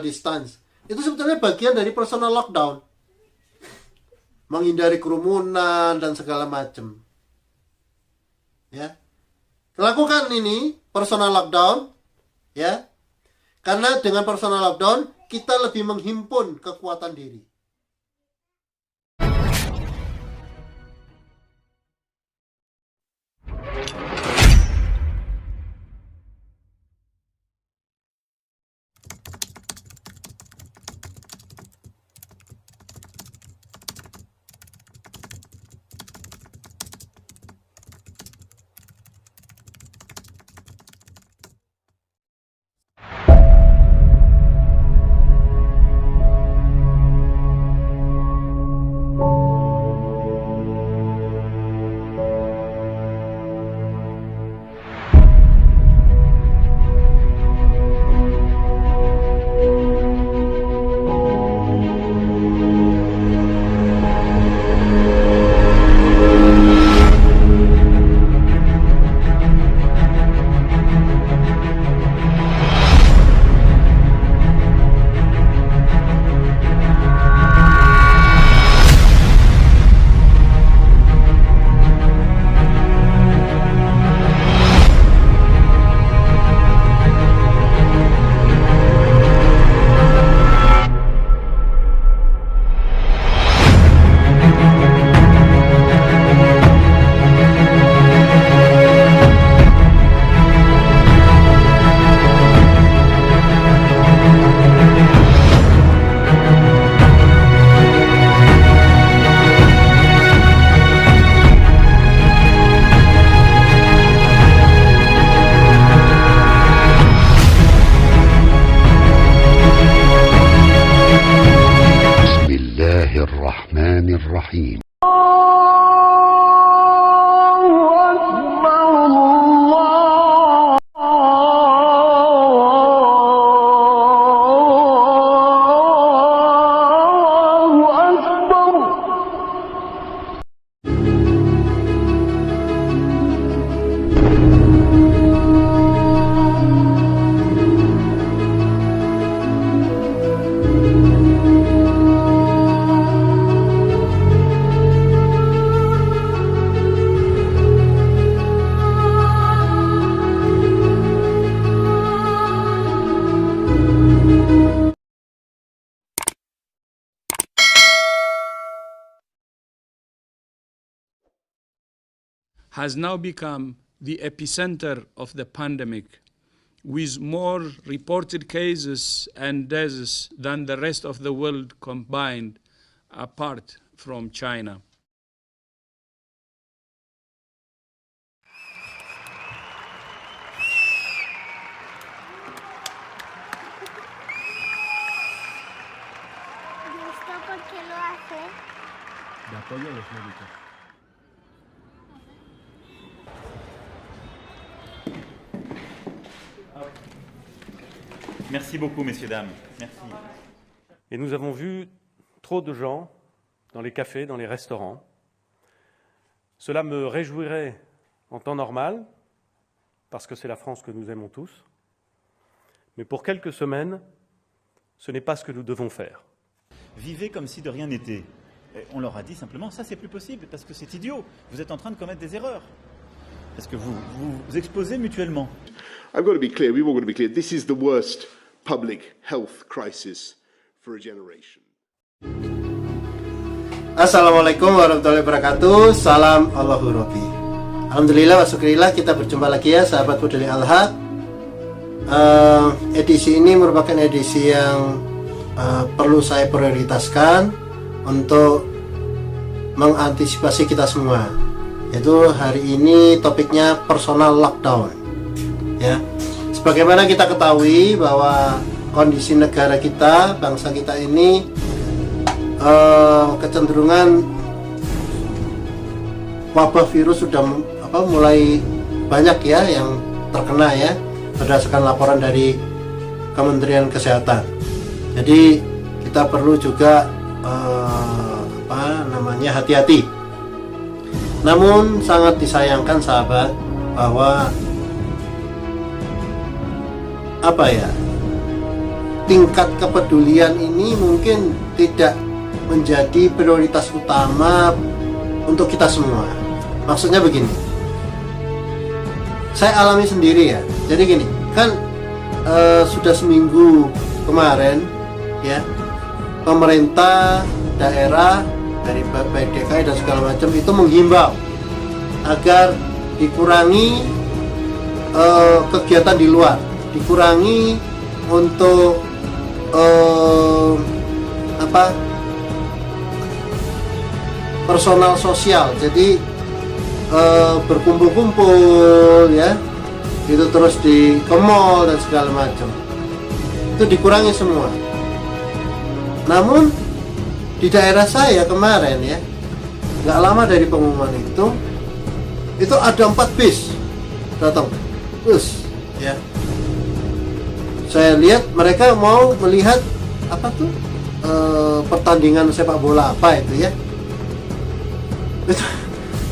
distance. Itu sebetulnya bagian dari personal lockdown. Menghindari kerumunan dan segala macam. Ya. Lakukan ini personal lockdown, ya. Karena dengan personal lockdown kita lebih menghimpun kekuatan diri. الرحمن الرحيم. has now become the epicenter of the pandemic, with more reported cases and deaths than the rest of the world combined, apart from China. ¿Esto por qué lo hace? De apoyo a los médicos. Merci beaucoup, messieurs, dames. Merci. Et nous avons vu trop de gens dans les cafés, dans les restaurants. Cela me réjouirait en temps normal, parce que c'est la France que nous aimons tous. Mais pour quelques semaines, ce n'est pas ce que nous devons faire. Vivez comme si de rien n'était. On leur a dit simplement, ça c'est plus possible, parce que c'est idiot. Vous êtes en train de commettre des erreurs. Parce que vous vous exposez mutuellement. I've got to be clear, we've all got to be clear, this is the worst public health crisis for a generation. Assalamualaikum warahmatullahi wabarakatuh. Salam Allahu Rabbi. Alhamdulillah wa syukurillah, kita berjumpa lagi ya sahabat Peduli Al-Haq. Edisi ini merupakan edisi yang perlu saya prioritaskan untuk mengantisipasi kita semua. Yaitu hari ini topiknya personal lockdown. Ya. Sebagaimana kita ketahui bahwa kondisi negara kita, bangsa kita ini kecenderungan wabah virus sudah mulai banyak ya yang terkena ya, berdasarkan laporan dari Kementerian Kesehatan. Jadi kita perlu juga hati-hati. Namun sangat disayangkan sahabat bahwa tingkat kepedulian ini mungkin tidak menjadi prioritas utama untuk kita semua. Maksudnya begini, saya alami sendiri ya. Jadi gini, kan sudah seminggu kemarin ya, pemerintah daerah dari baik DKI dan segala macam itu menghimbau agar dikurangi kegiatan di luar, dikurangi untuk personal sosial. Jadi berkumpul-kumpul ya, itu terus di ke mall dan segala macam, itu dikurangi semua. Namun di daerah saya kemarin ya, nggak lama dari pengumuman itu ada 4 bis datang, bus ya. Saya lihat mereka mau melihat apa tuh pertandingan sepak bola apa itu ya. Itu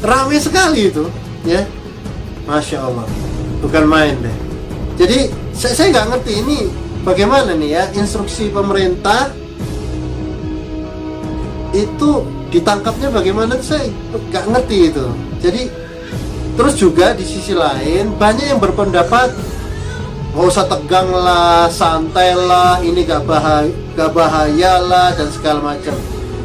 ramai sekali itu ya, Masya Allah, bukan main deh. Jadi saya nggak ngerti ini bagaimana nih ya, instruksi pemerintah itu ditangkapnya bagaimana, saya nggak ngerti itu. Jadi terus juga di sisi lain banyak yang berpendapat nggak usah tegang lah, santai lah, ini gak bahaya lah dan segala macam.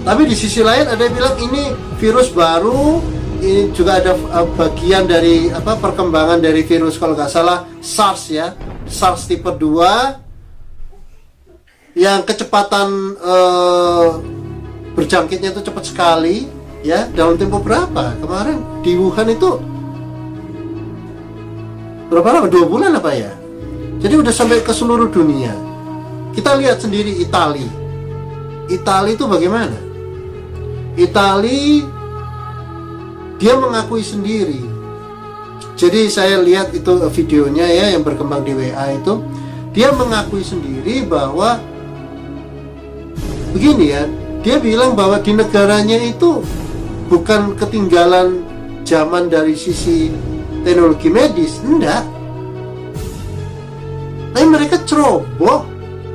Tapi di sisi lain ada yang bilang ini virus baru, ini juga ada bagian dari perkembangan dari virus, kalau nggak salah SARS ya, SARS tipe 2 yang kecepatan berjangkitnya itu cepat sekali ya. Dalam tempo berapa kemarin di Wuhan itu berapa lama, 2 bulan apa ya. Jadi udah sampai ke seluruh dunia. Kita lihat sendiri Italia itu bagaimana. Italia dia mengakui sendiri. Jadi saya lihat itu videonya ya yang berkembang di WA itu, dia mengakui sendiri bahwa begini ya, dia bilang bahwa di negaranya itu bukan ketinggalan zaman dari sisi teknologi medis, enggak. Tapi mereka ceroboh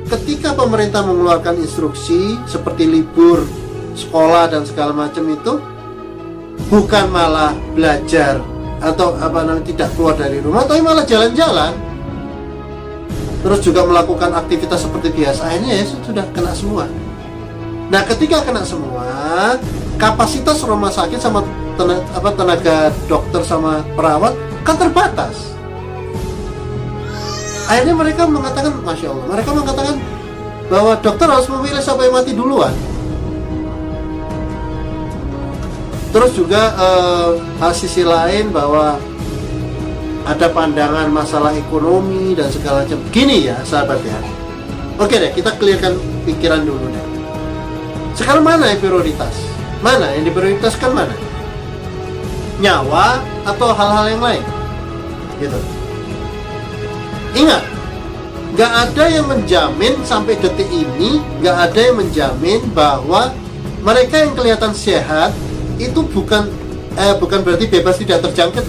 ketika pemerintah mengeluarkan instruksi seperti libur sekolah dan segala macam itu, bukan malah belajar atau tidak keluar dari rumah, tapi malah jalan-jalan, terus juga melakukan aktivitas seperti biasa. Akhirnya ya sudah kena semua. Nah ketika kena semua, kapasitas rumah sakit sama tenaga dokter sama perawat kan terbatas. Akhirnya mereka mengatakan, Masya Allah, mereka mengatakan bahwa dokter harus memilih siapa yang mati duluan. Terus juga sisi lain bahwa ada pandangan masalah ekonomi dan segala macam. Gini ya sahabat ya, oke deh, kita clearkan pikiran dulu deh. Sekarang mana yang prioritas? Mana yang diprioritaskan, mana? Nyawa atau hal-hal yang lain? Gitu. Ingat, gak ada yang menjamin sampai detik ini, gak ada yang menjamin bahwa mereka yang kelihatan sehat itu bukan berarti bebas tidak terjangkit.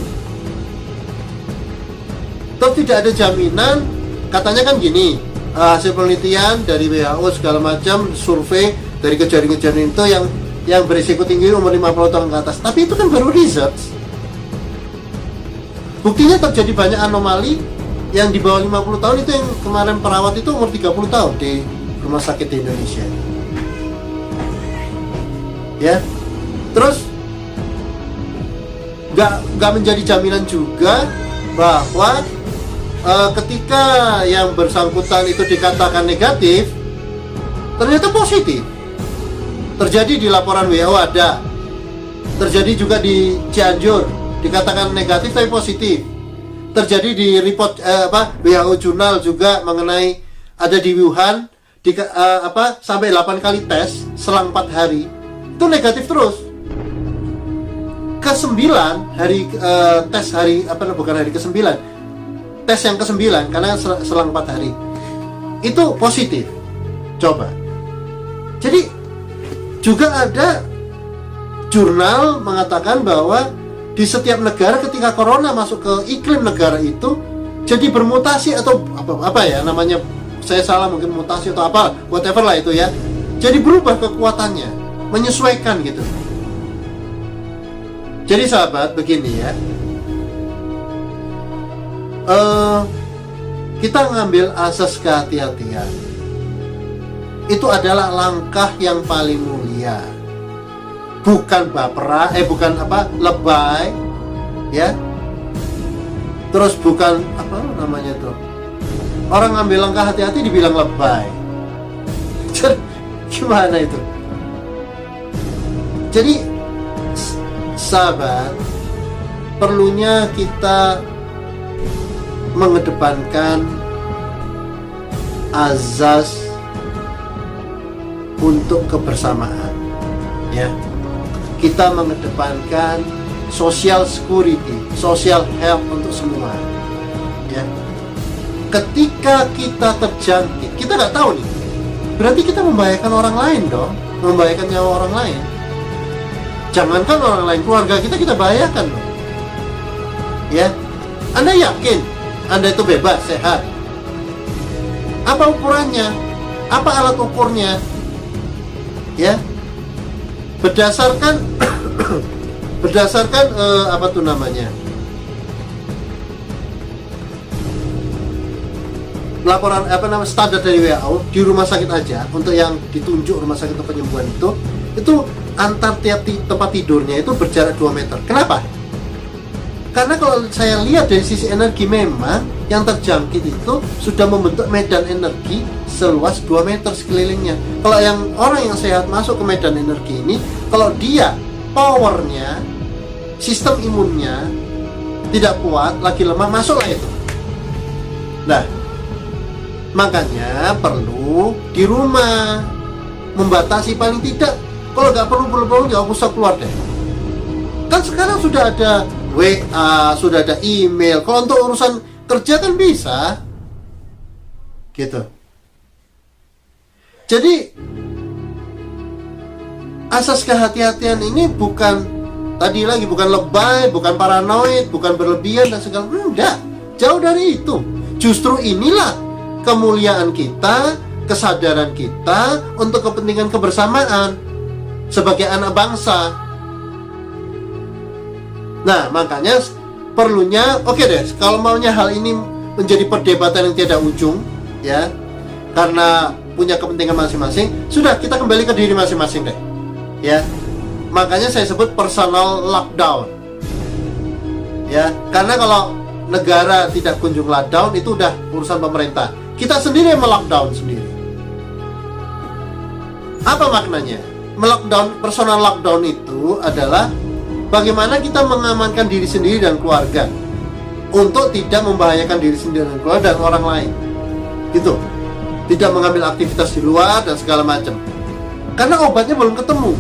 Terus tidak ada jaminan, katanya kan gini, hasil penelitian dari WHO segala macam, survei dari kejadian-kejadian itu yang berisiko tinggi umur 50 tahun ke atas. Tapi itu kan baru research. Buktinya terjadi banyak anomali yang di bawah 50 tahun itu, yang kemarin perawat itu umur 30 tahun di rumah sakit di Indonesia. Ya. Terus nggak menjadi jaminan juga bahwa ketika yang bersangkutan itu dikatakan negatif, ternyata positif. Terjadi di laporan WHO ada, terjadi juga di Cianjur dikatakan negatif tapi positif. Terjadi di report WHO jurnal juga mengenai ada di Wuhan sampai 8 kali tes selang 4 hari itu negatif terus. Ke-9 hari tes hari bukan hari ke-9, tes yang ke-9 karena selang 4 hari itu positif. Coba. Jadi juga ada jurnal mengatakan bahwa di setiap negara ketika corona masuk ke iklim negara itu jadi bermutasi atau apa ya namanya, saya salah, mungkin mutasi atau apa, whatever lah itu ya. Jadi berubah kekuatannya, menyesuaikan gitu. Jadi sahabat, begini ya, kita ngambil asas kehati-hatian itu adalah langkah yang paling mulia, bukan lebay ya, terus bukan apa namanya tuh, orang ngambil langkah hati-hati dibilang lebay. Gimana itu? Jadi sahabat, perlunya kita mengedepankan azas untuk kebersamaan ya. Kita mengedepankan social security, social health untuk semua ya. Ketika kita terjangkit, kita nggak tahu nih, berarti kita membahayakan orang lain dong, membahayakan nyawa orang lain. Jangankan orang lain, keluarga kita bahayakan loh ya. Anda yakin Anda itu bebas, sehat? Apa ukurannya? Apa alat ukurnya? Ya, berdasarkan apa tuh namanya, laporan standar dari WHO di rumah sakit aja, untuk yang ditunjuk rumah sakit untuk penyembuhan itu antar tiap tempat tidurnya itu berjarak 2 meter. Kenapa? Karena kalau saya lihat dari sisi energi, memang yang terjangkit itu sudah membentuk medan energi seluas 2 meter sekelilingnya. Kalau yang orang yang sehat masuk ke medan energi ini, kalau dia powernya, sistem imunnya tidak kuat, lagi lemah, masuklah itu. Nah, makanya perlu di rumah membatasi, paling tidak kalau nggak perlu nggak usah keluar deh. Kan sekarang sudah ada WA, sudah ada email. Kalau untuk urusan kerja kan bisa gitu. Jadi asas kehati-hatian ini bukan lebay, bukan paranoid, bukan berlebihan dan segala, enggak, jauh dari itu. Justru inilah kemuliaan kita, kesadaran kita untuk kepentingan kebersamaan sebagai anak bangsa. Nah, makanya perlunya, oke deh, kalau maunya hal ini menjadi perdebatan yang tiada ujung ya, karena punya kepentingan masing-masing, sudah, kita kembali ke diri masing-masing deh ya. Makanya saya sebut personal lockdown ya, karena kalau negara tidak kunjung lockdown itu udah urusan pemerintah. Kita sendiri yang melockdown sendiri. Apa maknanya? Melockdown, personal lockdown itu adalah bagaimana kita mengamankan diri sendiri dan keluarga untuk tidak membahayakan diri sendiri dan keluarga dan orang lain gitu. Tidak mengambil aktivitas di luar dan segala macam. Karena obatnya belum ketemu,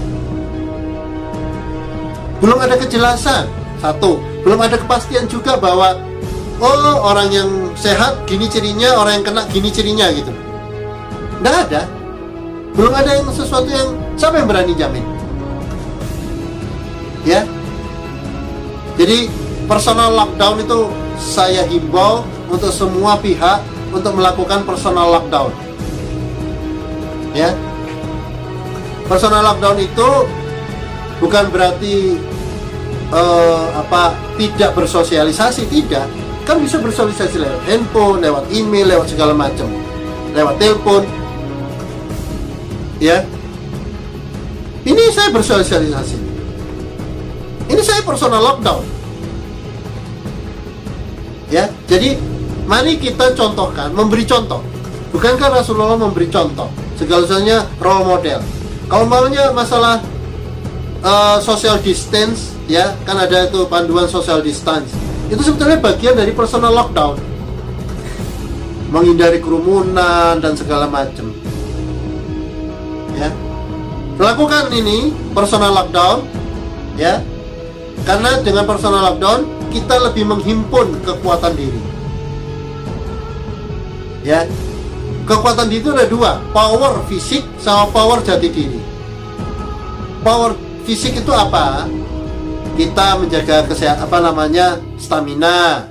belum ada kejelasan. Satu, belum ada kepastian juga bahwa orang yang sehat gini cirinya, orang yang kena gini cirinya gitu. Nggak ada. Belum ada yang sesuatu yang, siapa yang berani jamin ya. Jadi personal lockdown itu saya himbau untuk semua pihak untuk melakukan personal lockdown ya. Personal lockdown itu bukan berarti tidak bersosialisasi, tidak. Kan bisa bersosialisasi lewat handphone, lewat email, lewat segala macam, lewat telepon ya. Ini saya bersosialisasi, ini saya personal lockdown ya. Jadi mari kita contohkan, memberi contoh. Bukankah Rasulullah memberi contoh, segala-galanya role model. Kalau maunya masalah social distance ya, kan ada itu panduan social distance, itu sebetulnya bagian dari personal lockdown, menghindari kerumunan dan segala macam ya. Lakukan ini personal lockdown ya, karena dengan personal lockdown kita lebih menghimpun kekuatan diri ya. Kekuatan diri itu ada dua, power fisik sama power jati diri. Power fisik itu apa? Kita menjaga kesehatan, stamina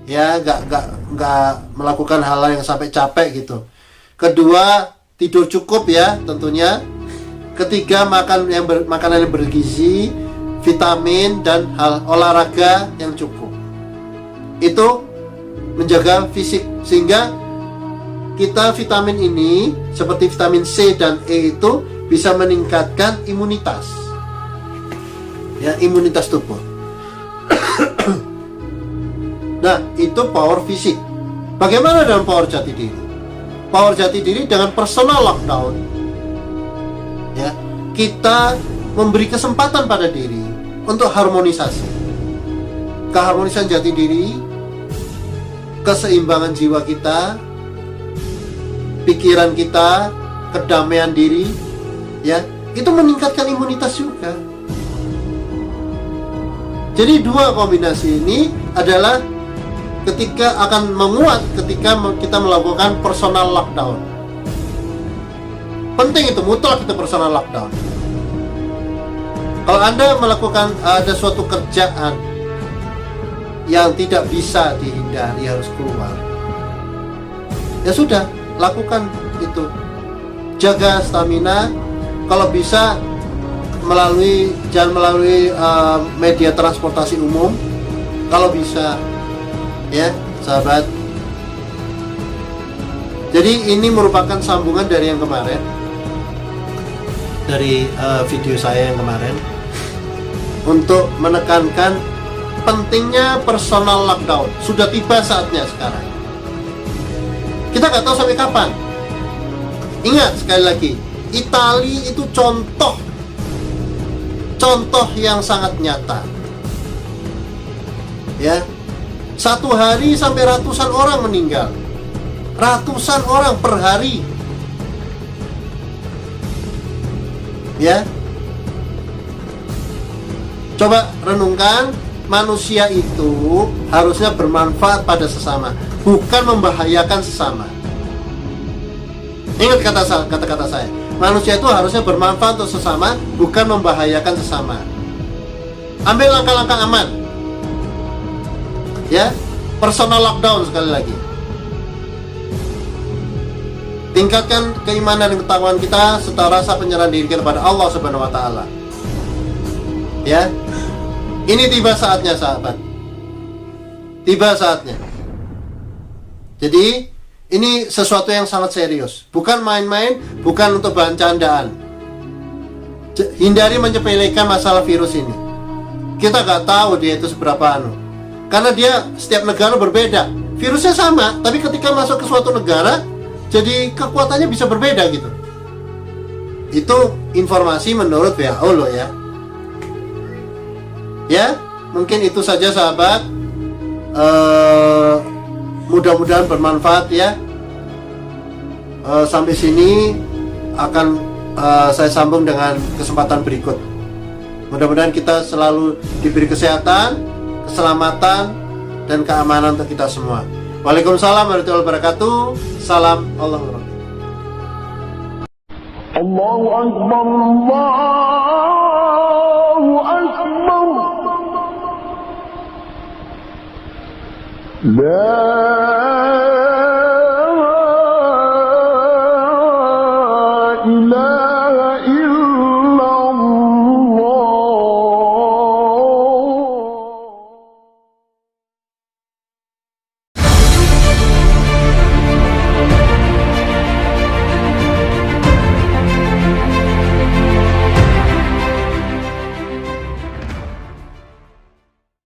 ya, nggak melakukan hal-hal yang sampai capek gitu. Kedua, tidur cukup ya tentunya. Ketiga, makanan yang bergizi, vitamin, dan olahraga yang cukup. Itu menjaga fisik, sehingga kita vitamin ini seperti vitamin C dan E itu bisa meningkatkan imunitas, ya, imunitas tubuh. Nah, itu power fisik. Bagaimana dengan power jati diri? Power jati diri dengan personal lockdown, ya, kita memberi kesempatan pada diri untuk harmonisasi, keharmonisan jati diri, keseimbangan jiwa kita, pikiran kita, kedamaian diri, ya, itu meningkatkan imunitas juga. Jadi dua kombinasi ini adalah ketika akan menguat ketika kita melakukan personal lockdown. Penting itu, mutlak itu personal lockdown. Kalau Anda melakukan ada suatu kerjaan yang tidak bisa dihindari, harus keluar, ya sudah, lakukan itu. Jaga stamina. Kalau bisa jangan melalui media transportasi umum. Kalau bisa, ya sahabat. Jadi ini merupakan sambungan dari yang kemarin, dari video saya yang kemarin, untuk menekankan pentingnya personal lockdown. Sudah tiba saatnya sekarang. Kita nggak tahu sampai kapan. Ingat sekali lagi, Italia itu contoh yang sangat nyata, ya. Satu hari sampai ratusan orang meninggal, ratusan orang per hari, ya. Coba renungkan, manusia itu harusnya bermanfaat pada sesama, bukan membahayakan sesama. Ingat kata-kata saya, manusia itu harusnya bermanfaat untuk sesama, bukan membahayakan sesama. Ambil langkah-langkah aman, ya. Personal lockdown sekali lagi. Tingkatkan keimanan dan ketakwaan kita serta rasa penyerahan diri kita kepada Allah Subhanahu wa taala. Ya. Ini tiba saatnya, sahabat. Tiba saatnya. Jadi, ini sesuatu yang sangat serius. Bukan main-main, bukan untuk bahan candaan. Hindari menyepelekan masalah virus ini. Kita nggak tahu dia itu seberapa karena dia setiap negara berbeda. Virusnya sama, tapi ketika masuk ke suatu negara, jadi kekuatannya bisa berbeda gitu. Itu informasi menurut WHO loh ya. Ya, mungkin itu saja sahabat. Mudah-mudahan bermanfaat ya. Sampai sini akan saya sambung dengan kesempatan berikut. Mudah-mudahan kita selalu diberi kesehatan, keselamatan, dan keamanan untuk kita semua. Waalaikumsalam warahmatullahi wabarakatuh. Salam Allah. Allahu Akbar, Allahu Akbar. La